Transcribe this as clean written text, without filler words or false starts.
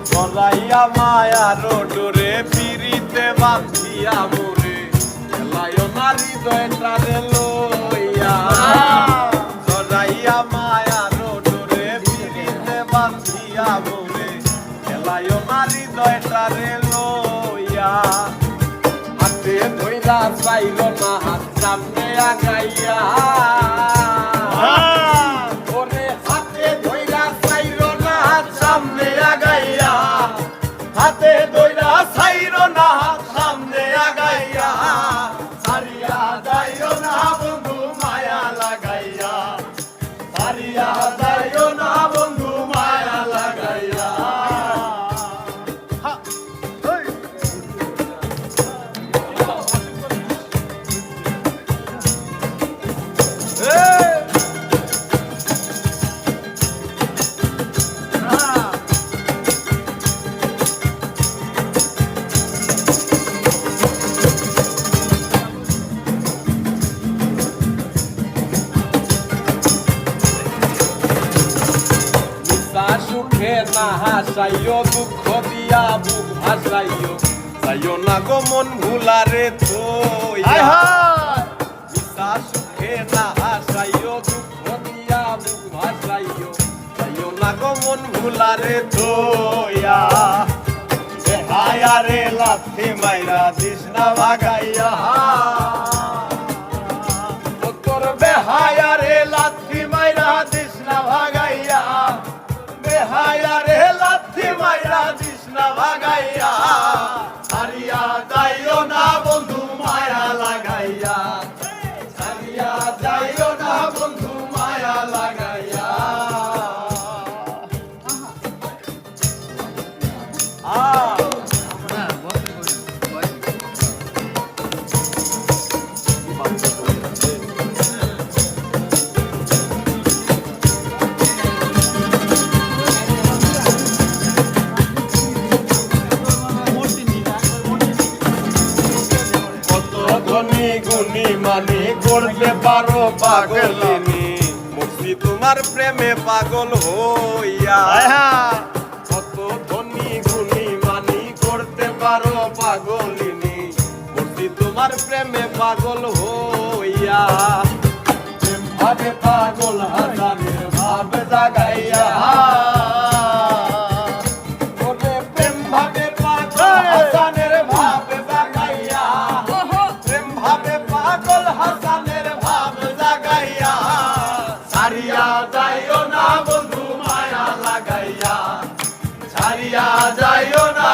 জড়াইয়া মায়ার ডোরে পিরিতে বাঁধিয়া মোরে খেলায় না হৃদয়টারে লইয়া জড়াইয়া মায়ার ডোরে পিরিতে বাঁধিয়া মোরে খেলায় না হৃদয়টারে লইয়া হাতে ধইরা চাইল না হাত সামনে আগাইয়া ওরে হাতে ধইরা চাইল না হাত সামনে আগাইয়া হাতে ধইরা চাইল না হাত সামনে আগাইয়া সারিয়া যাইও না বন্ধু মায়া লাগাইয়া সারিয়া যাইও না বন্ধু মায়া লাগাইয়া সুখে না হাসাইও দুঃখ দিয়া বুক ভাসাইও যাইও না গো মন ভুলারে থইয়া সুখে না হাসাইও দুঃখ দিয়া বুক ভাসাইও যাইও না গো মন ভুলারে থইয়া বেহায়ারে লাথি মাইরা দিস না ভাগাইয়া তোর বেহায়ারে লাথি মাইরা দিস না ভাগাইয়া বেহায়ারে লাথি মাইরা দিস না ভাগাইয়া সারিয়া যাইও না বন্ধু মায়া লাগাইয়া সারিয়া যাইও না বন্ধু মায়া লাগাইয়া গুনি মানি করতে পারো পাগলিনী মুক্তি তোমার প্রেমে পাগল হইয়া কত ধনী গুনি মানি করতে পারো পাগলিনী মুক্তি তোমার প্রেমে পাগল হইয়া প্রেম ভাবে পাগল হাজারের ভাব জাগাইয়া প্রেম ভাবে পাগল হাজারের ভাব জাগাইয়া পাগল হাসানের ভাব জাগাইয়া সারিয়া যাইও না বন্ধু মায়া লাগাইয়া সারিয়া যাইও না